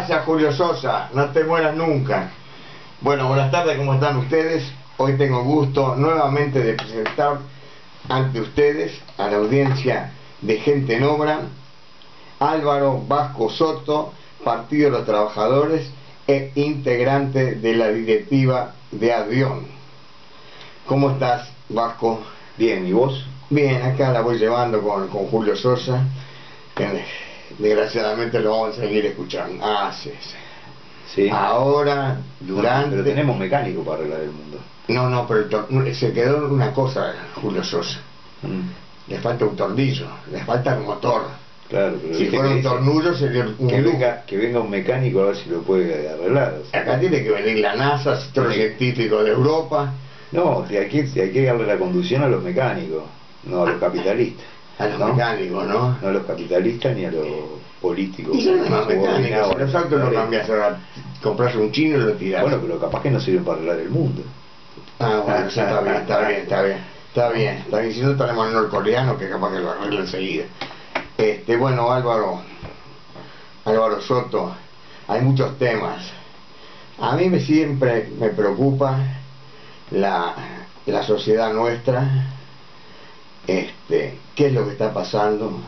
Gracias, Julio Sosa, no te mueras nunca. Bueno, buenas tardes, ¿cómo están ustedes? Hoy tengo gusto nuevamente de presentar ante ustedes a la audiencia de Gente en Obra, Álvaro Vasco Soto, Partido de los Trabajadores e integrante de la directiva de Avión. ¿Cómo estás, Vasco? Bien, ¿y vos? Bien, acá la voy llevando con Julio Sosa, que desgraciadamente lo vamos a seguir escuchando. Sí. Sí. Ahora, durante... Pero tenemos mecánico para arreglar el mundo. No, pero se quedó una cosa, Julio Sosa. Le falta un tornillo, le falta el motor. Claro, pero si fuera un tornillo sería un que venga un mecánico a ver si lo puede arreglar. O sea, acá tiene que venir la NASA, centro científico de Europa. No, hay que darle la conducción a los mecánicos, no a los capitalistas. A los mecánicos, ¿no? No a los capitalistas ni a los políticos. Y son los más mecánicos, si los autos no cambias ahora, compras un chino y lo tiras. Bueno, pero capaz que no sirven para arreglar el mundo. Bueno, sí, está bien. Si no tenemos el norcoreano que capaz que lo arregla enseguida. Bueno, Álvaro Soto, hay muchos temas. A mí siempre me preocupa la sociedad nuestra, qué es lo que está pasando.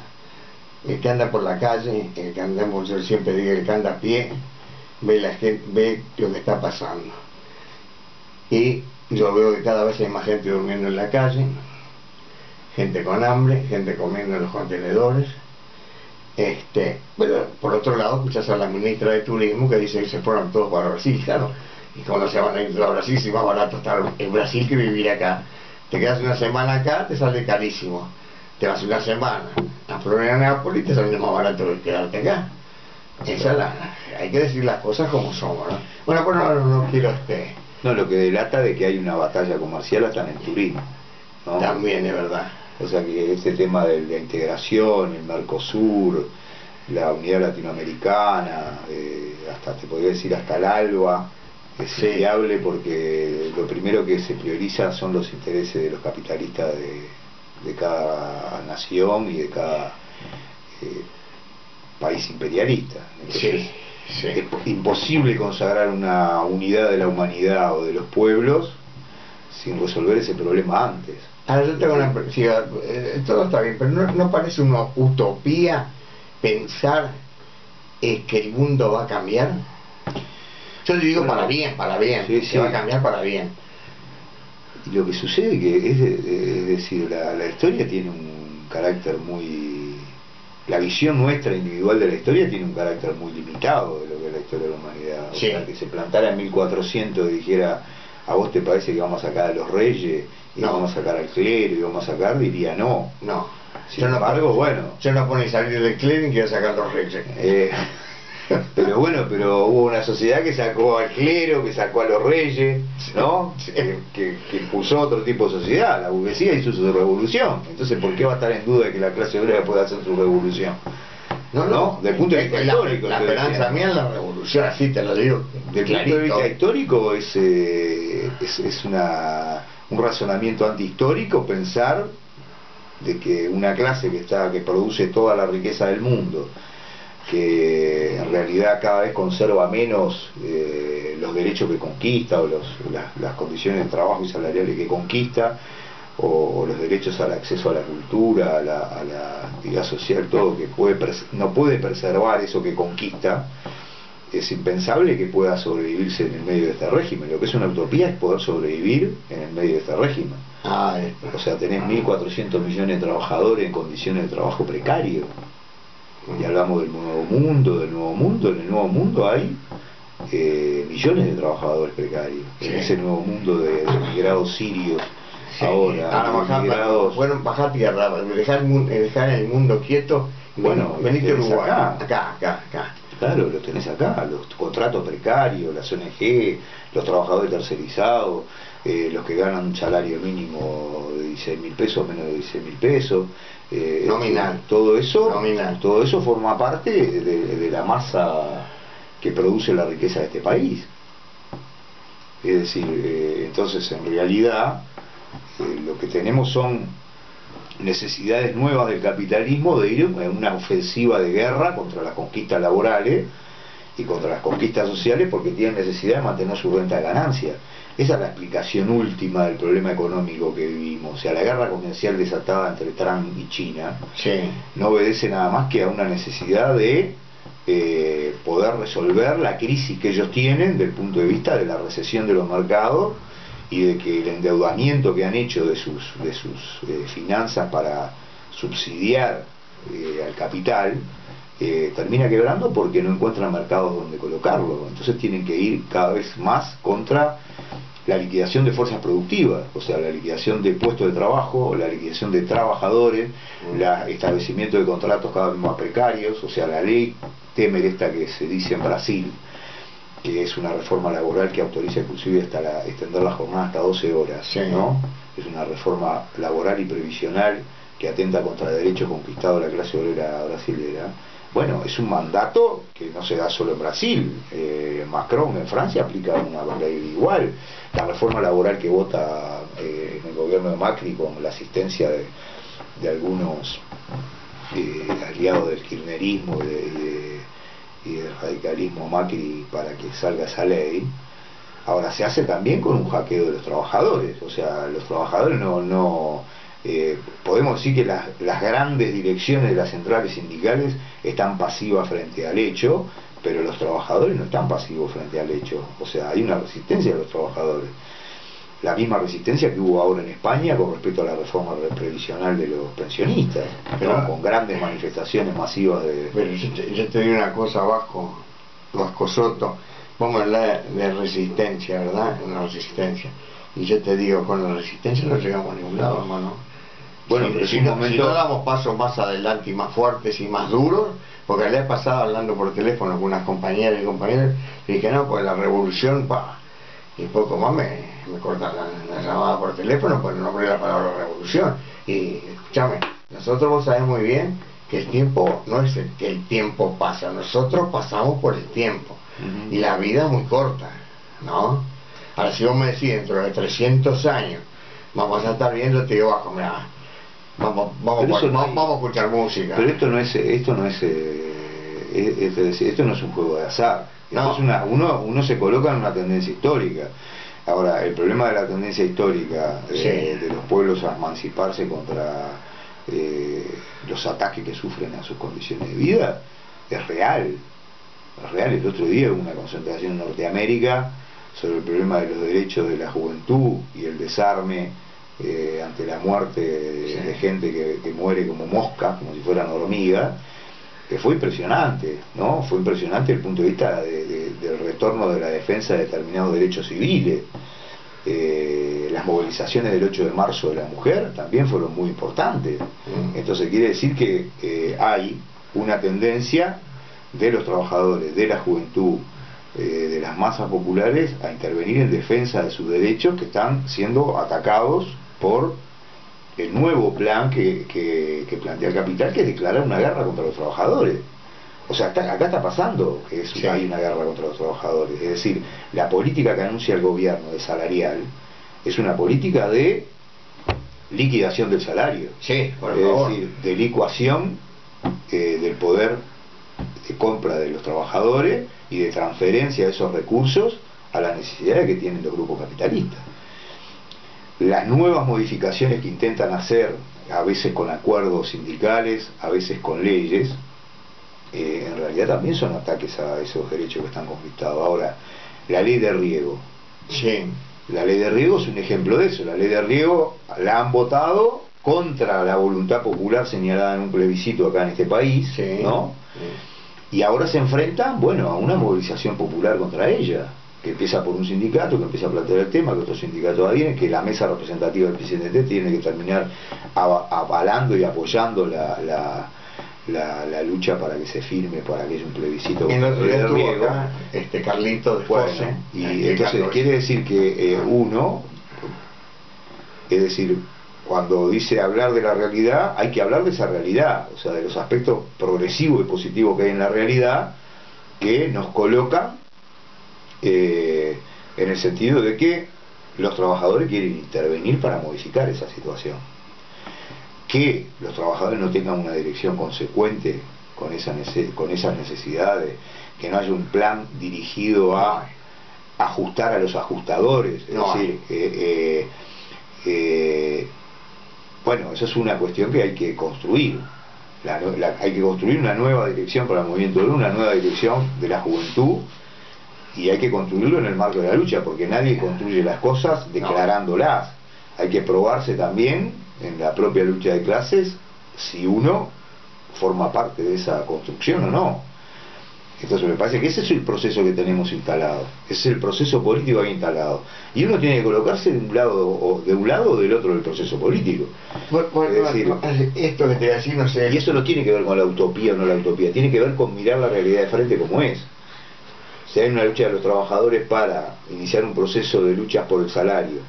El que anda por la calle, el que andamos, yo siempre digo, el que anda a pie, ve lo que está pasando. Y yo veo que cada vez hay más gente durmiendo en la calle, gente con hambre, gente comiendo en los contenedores. Pero por otro lado escuchas a la ministra de Turismo que dice que se fueron todos para Brasil, claro. Y cuando se van a ir a Brasil, si es más barato estar en Brasil que vivir acá. Te quedas una semana acá, te sale carísimo. Te vas una semana a Florianópolis y te sale más barato que quedarte acá. Hay que decir las cosas como somos, ¿no? Bueno, pues no quiero No, lo que delata de que hay una batalla comercial hasta en turismo, ¿no? También es verdad. O sea que ese tema de la integración, el Mercosur, la unidad latinoamericana, hasta te podría decir hasta el ALBA, es viable porque lo primero que se prioriza son los intereses de los capitalistas de cada nación y de cada país imperialista. Entonces, es imposible consagrar una unidad de la humanidad o de los pueblos sin resolver ese problema antes. Ahora yo tengo una todo está bien, pero no parece una utopía pensar que el mundo va a cambiar. Yo digo para bien, se va a cambiar para bien. Y lo que sucede que es decir, la historia tiene un carácter muy... La visión nuestra individual de la historia tiene un carácter muy limitado de lo que es la historia de la humanidad. O sea, que se plantara en 1400 y dijera, ¿a vos te parece que vamos a sacar a los reyes? Y vamos a sacar al clero y vamos a sacar, diría no. Sin embargo, bueno. Yo no pone salir del clero y quiero sacar a los reyes. Pero hubo una sociedad que sacó al clero, que sacó a los reyes, ¿no? Que impulsó otro tipo de sociedad. La burguesía hizo su revolución. Entonces, ¿por qué va a estar en duda de que la clase obrera pueda hacer su revolución? No, del punto de vista histórico. La esperanza mía es la revolución, así te lo digo. Del punto de vista histórico es un razonamiento antihistórico pensar de que una clase que produce toda la riqueza del mundo, que en realidad cada vez conserva menos los derechos que conquista o las condiciones de trabajo y salariales que conquista, o los derechos al acceso a la cultura, a la actividad social, todo, que no puede preservar eso que conquista. Es impensable que pueda sobrevivirse en el medio de este régimen. Lo que es una utopía es poder sobrevivir en el medio de este régimen. O sea, tenés 1.400 millones de trabajadores en condiciones de trabajo precario. Y hablamos del nuevo mundo. En el nuevo mundo hay millones de trabajadores precarios. En ese nuevo mundo de migrados sirios. Ahora bajar tierra, dejar el mundo quieto. Venite a Uruguay. Acá. Claro, lo tenés acá, los contratos precarios, las ONG, los trabajadores tercerizados, los que ganan un salario mínimo de 16.000 pesos, menos de 16.000 pesos. Nominal. Todo eso forma parte de la masa que produce la riqueza de este país. Es decir, entonces en realidad lo que tenemos son necesidades nuevas del capitalismo de ir en una ofensiva de guerra contra las conquistas laborales y contra las conquistas sociales porque tienen necesidad de mantener su renta de ganancia. Esa es la explicación última del problema económico que vivimos. O sea, la guerra comercial desatada entre Trump y China no obedece nada más que a una necesidad de poder resolver la crisis que ellos tienen desde el punto de vista de la recesión de los mercados y de que el endeudamiento que han hecho de sus finanzas para subsidiar al capital termina quebrando porque no encuentran mercados donde colocarlo. Entonces tienen que ir cada vez más contra la liquidación de fuerzas productivas, o sea, la liquidación de puestos de trabajo, la liquidación de trabajadores, el establecimiento de contratos cada vez más precarios, o sea, la ley Temer esta que se dice en Brasil, que es una reforma laboral que autoriza inclusive hasta extender la jornada hasta 12 horas, ¿no? Es una reforma laboral y previsional que atenta contra el derecho conquistado de la clase obrera brasilera. Bueno, es un mandato que no se da solo en Brasil. Macron en Francia aplica una ley igual. La reforma laboral que vota en el gobierno de Macri con la asistencia de algunos aliados del kirchnerismo y del radicalismo Macri para que salga esa ley, ahora se hace también con un hackeo de los trabajadores. O sea, los trabajadores podemos decir que las grandes direcciones de las centrales sindicales están pasivas frente al hecho, pero los trabajadores no están pasivos frente al hecho. O sea, hay una resistencia de los trabajadores, la misma resistencia que hubo ahora en España con respecto a la reforma previsional de los pensionistas, pero con grandes manifestaciones masivas de... Pero yo te digo una cosa, Vasco Soto, vamos a hablar de resistencia, ¿verdad? Una resistencia. Y yo te digo, con la resistencia no llegamos a ningún lado, hermano. Bueno, pero si no damos pasos más adelante y más fuertes y más duros, porque la vez pasada hablando por teléfono con unas compañeras y compañeros, dije, no, pues la revolución, y poco más me cortan la llamada por teléfono, pues no nombré la palabra revolución. Y escúchame, nosotros vos sabés muy bien que el tiempo no es que el tiempo pasa, nosotros pasamos por el tiempo, y la vida es muy corta, ¿no? Ahora si vos me decís dentro de 300 años vamos a estar viendo, te digo, Vasco, mirá, vamos a escuchar música. Pero esto no es un juego de azar. No. Uno se coloca en una tendencia histórica. Ahora, el problema de la tendencia histórica de los pueblos a emanciparse contra los ataques que sufren a sus condiciones de vida es real. Es real. El otro día hubo una concentración en Norteamérica sobre el problema de los derechos de la juventud y el desarme ante la muerte de gente que muere como moscas, como si fueran hormigas, que fue impresionante, ¿no? Fue impresionante desde el punto de vista del retorno de la defensa de determinados derechos civiles. Las movilizaciones del 8 de marzo de la mujer también fueron muy importantes. Entonces quiere decir que hay una tendencia de los trabajadores, de la juventud, de las masas populares a intervenir en defensa de sus derechos que están siendo atacados por el nuevo plan que plantea el capital, que declara una guerra contra los trabajadores. O sea, acá está pasando que hay una guerra contra los trabajadores. Es decir, la política que anuncia el gobierno de salarial es una política de liquidación del salario. Por favor. Es decir, de licuación del poder de compra de los trabajadores y de transferencia de esos recursos a las necesidades que tienen los grupos capitalistas. Las nuevas modificaciones que intentan hacer, a veces con acuerdos sindicales, a veces con leyes, en realidad también son ataques a esos derechos que están conquistados. Ahora, la ley de riego. La ley de riego es un ejemplo de eso. La ley de riego la han votado contra la voluntad popular señalada en un plebiscito acá en este país, ¿no? Y ahora se enfrentan, bueno, a una movilización popular contra ella, que empieza por un sindicato que empieza a plantear el tema, que otro sindicato adhiere, que la mesa representativa del presidente tiene que terminar avalando y apoyando la lucha para que se firme, para que haya un plebiscito contra el riego. Acá, Carlito de Fosse, y entonces quiere decir que es decir, cuando dice hablar de la realidad, hay que hablar de esa realidad, o sea, de los aspectos progresivos y positivos que hay en la realidad, que nos colocan en el sentido de que los trabajadores quieren intervenir para modificar esa situación. Que los trabajadores no tengan una dirección consecuente con esas necesidades, que no haya un plan dirigido a ajustar a los ajustadores, es decir, bueno, eso es una cuestión que hay que construir. Hay que construir una nueva dirección para el movimiento obrero, una nueva dirección de la juventud, y hay que construirlo en el marco de la lucha, porque nadie construye las cosas declarándolas. Hay que probarse también en la propia lucha de clases si uno forma parte de esa construcción o no. Entonces me parece que ese es el proceso que tenemos instalado, ese es el proceso político que hay instalado, y uno tiene que colocarse de un lado o del otro del proceso político. Es decir, esto que te voy a decir, no sé. Y eso no tiene que ver con la utopía o no la utopía, tiene que ver con mirar la realidad de frente como es. Si hay una lucha de los trabajadores para iniciar un proceso de luchas por el salario,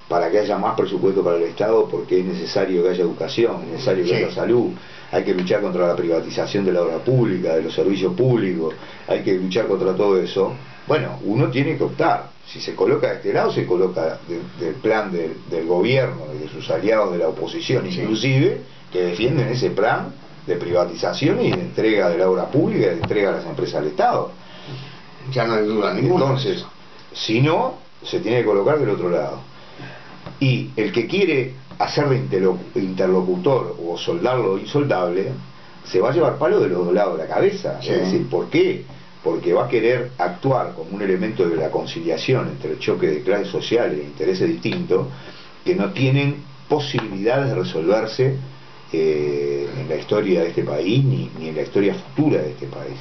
para que haya más presupuesto para el Estado, porque es necesario que haya educación, es necesario que haya salud, hay que luchar contra la privatización de la obra pública, de los servicios públicos, hay que luchar contra todo eso. Bueno, uno tiene que optar. Si se coloca de este lado, se coloca del plan del gobierno y de sus aliados de la oposición, inclusive, que defienden ese plan de privatización y de entrega de la obra pública y de entrega a las empresas al Estado. Ya no hay duda ninguna. Entonces, si no, se tiene que colocar del otro lado. Y el que quiere hacer de interlocutor o soldar lo insoldable, se va a llevar palo de los dos lados de la cabeza. Es decir, ¿por qué? Porque va a querer actuar como un elemento de la conciliación entre el choque de clases sociales e intereses distintos que no tienen posibilidades de resolverse en la historia de este país ni en la historia futura de este país.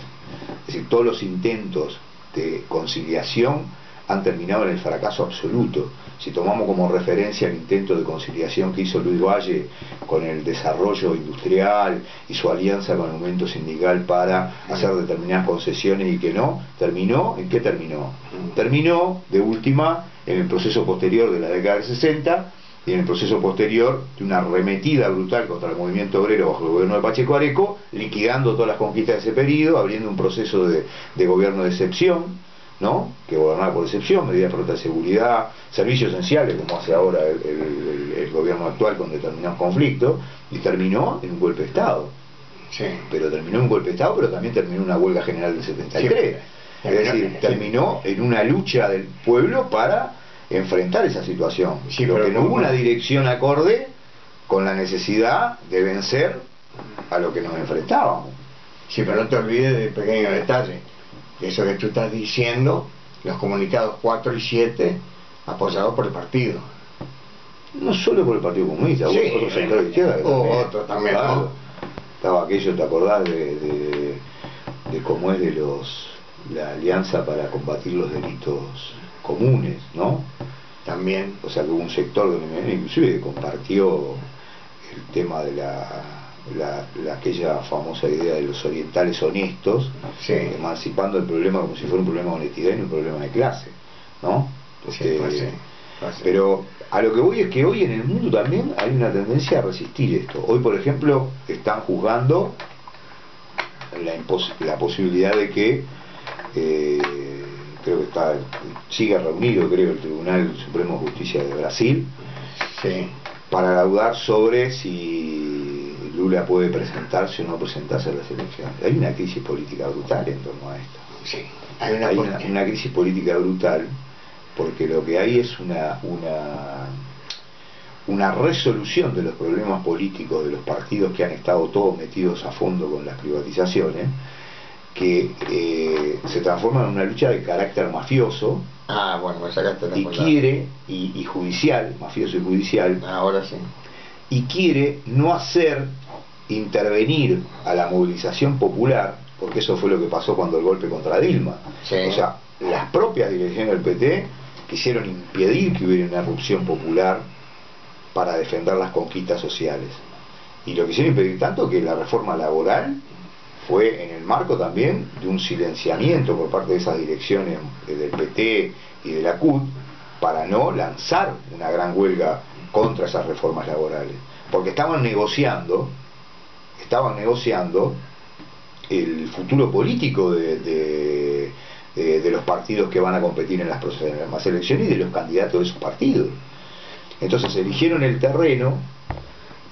Es decir, todos los intentos de conciliación han terminado en el fracaso absoluto. Si tomamos como referencia el intento de conciliación que hizo Luis Valle con el desarrollo industrial y su alianza con el movimiento sindical para hacer determinadas concesiones y que no, terminó, ¿en qué terminó? Terminó, de última, en el proceso posterior de la década del 60 y en el proceso posterior de una arremetida brutal contra el movimiento obrero bajo el gobierno de Pacheco Areco, liquidando todas las conquistas de ese periodo, abriendo un proceso de gobierno de excepción, ¿no? Que gobernaba por excepción, medidas de seguridad, servicios esenciales, como hace ahora el gobierno actual con determinados conflictos, y terminó en un golpe de Estado. Pero terminó en un golpe de Estado, pero también terminó en una huelga general del 73. Es decir, terminó en una lucha del pueblo para enfrentar esa situación. Pero que no hubo una dirección acorde con la necesidad de vencer a lo que nos enfrentábamos. Sí, pero no te olvides del pequeño detalle. Eso que tú estás diciendo, los comunicados 4 y 7 apoyados por el partido. No solo por el Partido Comunista, hubo otros sectores de izquierda. Otros también, claro. ¿No? Estaba aquello, ¿te acordás de cómo es la alianza para combatir los delitos comunes, ¿no? También. O sea que hubo un sector que inclusive compartió el tema de aquella famosa idea de los orientales honestos, emancipando el problema como si fuera un problema de honestidad y no un problema de clase, ¿no? Pero a lo que voy es que hoy en el mundo también hay una tendencia a resistir esto. Hoy, por ejemplo, están juzgando la posibilidad de que creo que sigue reunido, creo, el Tribunal Supremo de Justicia de Brasil para laudar sobre si Lula puede presentarse o no presentarse a las elecciones. Hay una crisis política brutal en torno a esto. Hay una crisis política brutal porque lo que hay es una resolución de los problemas políticos de los partidos que han estado todos metidos a fondo con las privatizaciones, que se transforma en una lucha de carácter mafioso y quiere, y judicial, mafioso y judicial, ahora sí, y quiere no hacer intervenir a la movilización popular, porque eso fue lo que pasó cuando el golpe contra Dilma. O sea, las propias direcciones del PT quisieron impedir que hubiera una erupción popular para defender las conquistas sociales, y lo quisieron impedir tanto que la reforma laboral fue en el marco también de un silenciamiento por parte de esas direcciones del PT y de la CUT para no lanzar una gran huelga contra esas reformas laborales, porque estaban negociando el futuro político de los partidos que van a competir en las próximas elecciones y de los candidatos de esos partidos. Entonces eligieron el terreno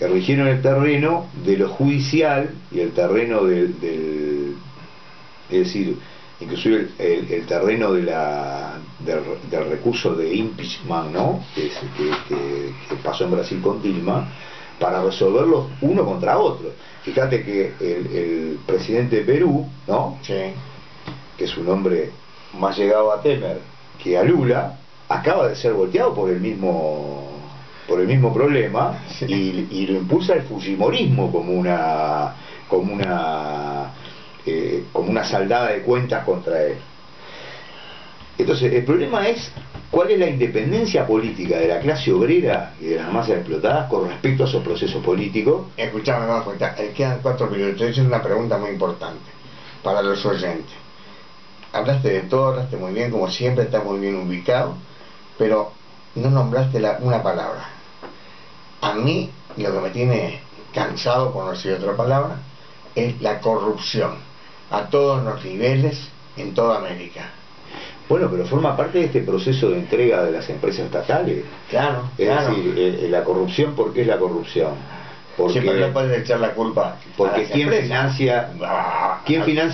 rigieron el terreno de lo judicial y el terreno es decir, inclusive el terreno del recurso de impeachment, ¿no? Que pasó en Brasil con Dilma, para resolverlos uno contra otro. Fíjate que el presidente de Perú, ¿no? Sí. Que es un hombre más llegado a Temer que a Lula, acaba de ser volteado por el mismo problema. Sí. Y lo impulsa el fujimorismo como una saldada de cuentas contra él. Entonces el problema es cuál es la independencia política de la clase obrera y de las masas explotadas con respecto a esos procesos políticos. Escuchame, vamos a cuenta, quedan 4 minutos. Es una pregunta muy importante para los oyentes. Hablaste de todo, hablaste muy bien, como siempre, está muy bien ubicado, pero no nombraste una palabra. A mí lo que me tiene cansado, por no decir otra palabra, es la corrupción a todos los niveles en toda América. Bueno, pero forma parte de este proceso de entrega de las empresas estatales. Claro, es claro. decir, la corrupción, ¿por qué es la corrupción? Porque siempre le puedes echar la culpa. Porque ¿quién financia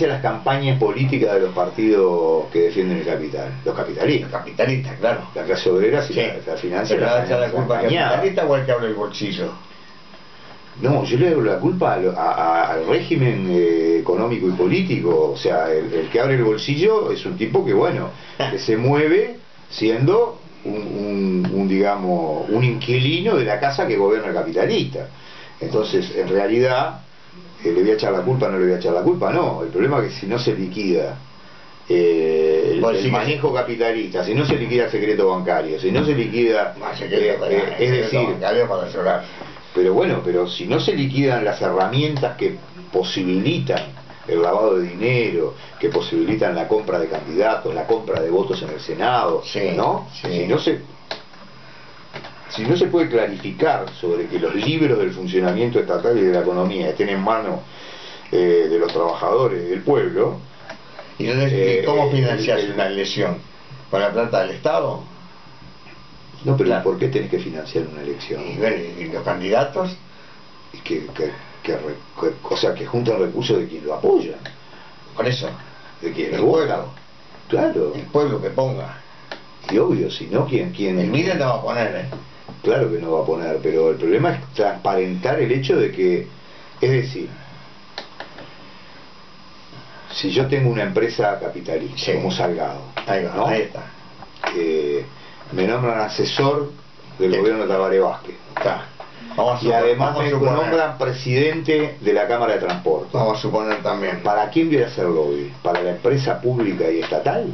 las campañas políticas de los partidos que defienden el capital? Los capitalistas. Los capitalistas, claro. La clase obrera sí. La financia. ¿Le va a echar la culpa al capitalista o al que abre el bolsillo? No, yo le doy la culpa al régimen económico y político. O sea, el que abre el bolsillo es un tipo que, bueno, que se mueve siendo un inquilino de la casa que gobierna el capitalista. Entonces, en realidad, ¿le voy a echar la culpa? No le voy a echar la culpa, no. El problema es que si no se liquida el manejo capitalista, si no se liquida el secreto bancario, si no se liquida... es decir... bancario para llorar. Pero bueno, pero si no se liquidan las herramientas que posibilitan el lavado de dinero, que posibilitan la compra de candidatos, la compra de votos en el Senado, sí, ¿no? Sí. Si no se puede clarificar sobre que los libros del funcionamiento estatal y de la economía estén en manos de los trabajadores y del pueblo... ¿Y cómo financias una elección? ¿Con la plata del Estado? No, pero claro. ¿Por qué tenés que financiar una elección? ¿Y los candidatos? O sea, que juntan recursos de quien lo apoya. Por eso. De quien el lo pueblo. Vota. Claro. El pueblo que ponga. Y obvio, si no, ¿quién? El MIDE no va a poner, Claro que no va a poner, pero el problema es transparentar el hecho de que, es decir, si yo tengo una empresa capitalista, sí, como Salgado, ahí va, ¿no? Ahí está. Me nombran asesor del gobierno de Tabaré Vázquez. Y además me nombran presidente de la Cámara de Transporte. Vamos a suponer también. ¿Para quién voy a hacer lobby? ¿Para la empresa pública y estatal?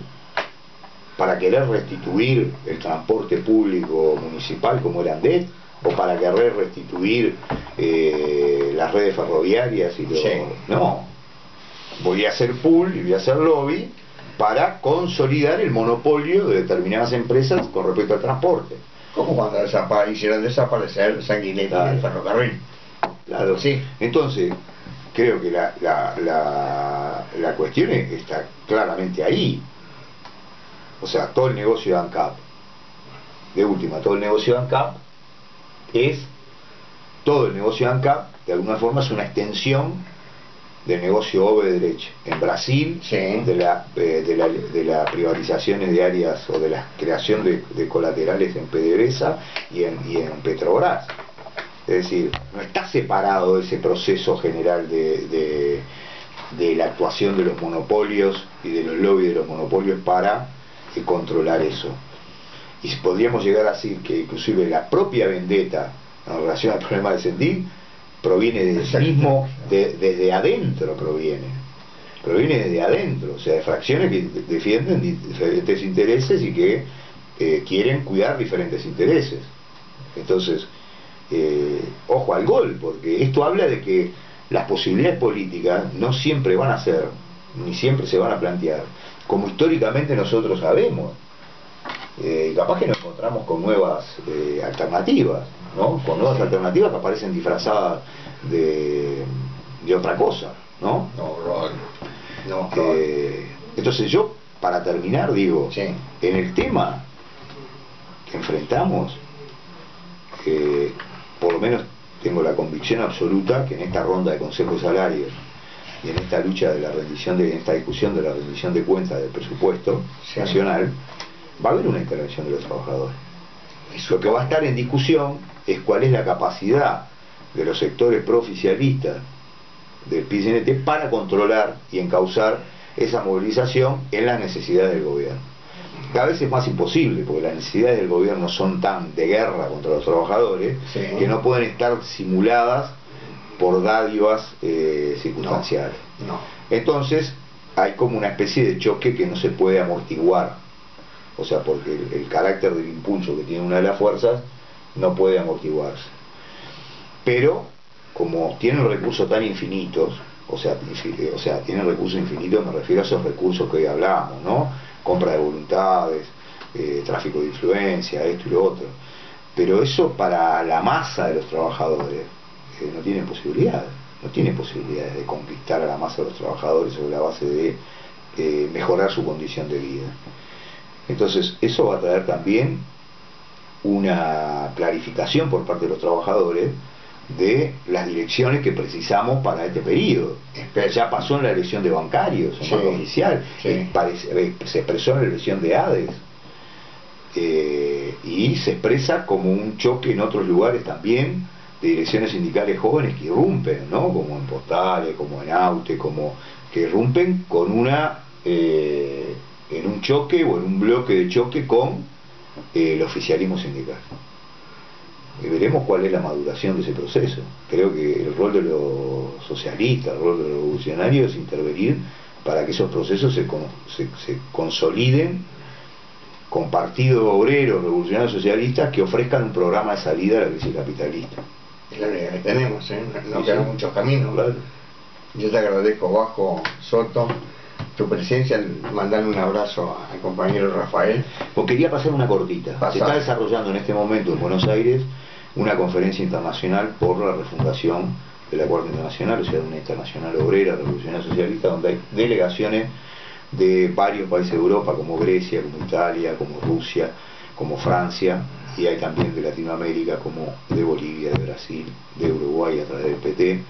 ¿Para querer restituir el transporte público municipal como era ANDET? ¿O para querer restituir las redes ferroviarias y todo? Sí. No. Voy a hacer pool y voy a hacer lobby para consolidar el monopolio de determinadas empresas con respecto al transporte. Como cuando hicieron desaparecer Sanguinetti, claro, del ferrocarril. Claro, sí. Entonces, creo que la cuestión está claramente ahí. O sea, todo el negocio de ANCAP, de última, todo el negocio de ANCAP de alguna forma es una extensión del negocio Odebrecht en Brasil, sí, de las privatizaciones de áreas o de la creación de colaterales en PDVSA y en Petrobras. Es decir, no está separado ese proceso general de la actuación de los monopolios y de los lobbies de los monopolios para controlar eso. Y podríamos llegar a decir que inclusive la propia vendetta en relación al problema de Sendí proviene desde mismo, desde adentro proviene desde adentro, o sea, de fracciones que defienden diferentes intereses y que quieren cuidar diferentes intereses. Entonces, ojo al gol, porque esto habla de que las posibilidades políticas no siempre van a ser, ni siempre se van a plantear, como históricamente nosotros sabemos. Y capaz que nos encontramos con nuevas alternativas, ¿no? Con nuevas alternativas que aparecen disfrazadas de otra cosa, ¿no? Entonces yo, para terminar, digo, sí, en el tema que enfrentamos, por lo menos tengo la convicción absoluta que en esta ronda de Consejo de Salarios y en esta lucha de la rendición en esta discusión de la rendición de cuentas del presupuesto nacional, va a haber una intervención de los trabajadores. Lo que va a estar en discusión es cuál es la capacidad de los sectores prooficialistas del PIT-CNT para controlar y encauzar esa movilización en las necesidades del gobierno. Cada vez es más imposible, porque las necesidades del gobierno son tan de guerra contra los trabajadores, que no pueden estar simuladas por dádivas circunstanciales. Entonces hay como una especie de choque que no se puede amortiguar, o sea, porque el carácter del impulso que tiene una de las fuerzas no puede amortiguarse. Pero como tienen recursos tan infinitos, o sea, tienen recursos infinitos, me refiero a esos recursos que hoy hablábamos, ¿no? Compra de voluntades, tráfico de influencia, esto y lo otro. Pero eso para la masa de los trabajadores no tiene posibilidades. No tiene posibilidades de conquistar a la masa de los trabajadores sobre la base de mejorar su condición de vida. Entonces, eso va a traer también una clarificación por parte de los trabajadores de las direcciones que precisamos para este periodo. Ya pasó en la elección de bancarios, en marco oficial, se expresó en la elección de ADES, y se expresa como un choque en otros lugares también de direcciones sindicales jóvenes que irrumpen, ¿no? Como en Postales, como en Aute, que irrumpen con en un choque o en un bloque de choque con el oficialismo sindical. Y veremos cuál es la maduración de ese proceso. Creo que el rol de los socialistas, el rol de los revolucionarios es intervenir para que esos procesos se consoliden con partidos obreros, revolucionarios, socialistas que ofrezcan un programa de salida a la crisis capitalista. Es la única que tenemos, no quedan muchos caminos. Claro. Yo te agradezco, Vasco Soto, tu presencia, mandarle un abrazo al compañero Rafael. Pues quería pasar una cortita. Se está desarrollando en este momento en Buenos Aires una conferencia internacional por la refundación del Acuerdo Internacional, o sea, una internacional obrera, revolucionaria socialista, donde hay delegaciones de varios países de Europa, como Grecia, como Italia, como Rusia, como Francia, y hay también de Latinoamérica, como de Bolivia, de Brasil, de Uruguay a través del PT,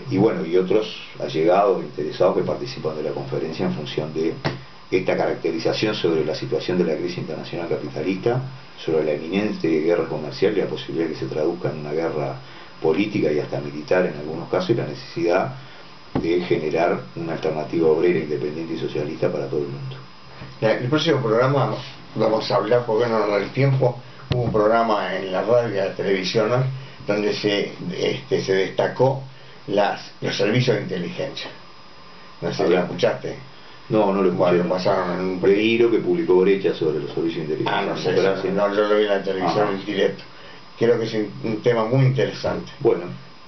y bueno, y otros allegados, interesados que participan de la conferencia en función de esta caracterización sobre la situación de la crisis internacional capitalista, sobre la inminente guerra comercial y la posibilidad de que se traduzca en una guerra política y hasta militar en algunos casos, y la necesidad de generar una alternativa obrera, independiente y socialista para todo el mundo. El próximo programa vamos a hablar, porque no nos da el tiempo, hubo un programa en la radio y la televisión, ¿no?, donde se destacó los servicios de inteligencia. No sé si lo escuchaste. No, no lo escuché. Lo pasaron en un peligro que publicó Brecha sobre los servicios de inteligencia. No sé, no, yo lo vi en la televisión en directo. Creo que es un tema muy interesante. Bueno.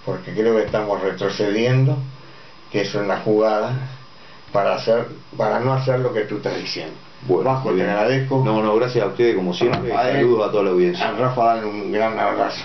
Porque creo que estamos retrocediendo, que es una jugada para no hacer lo que tú estás diciendo. Bueno, Vasco, te agradezco. No, gracias a ustedes como siempre. Saludos a toda la audiencia. A Rafa, dale un gran abrazo.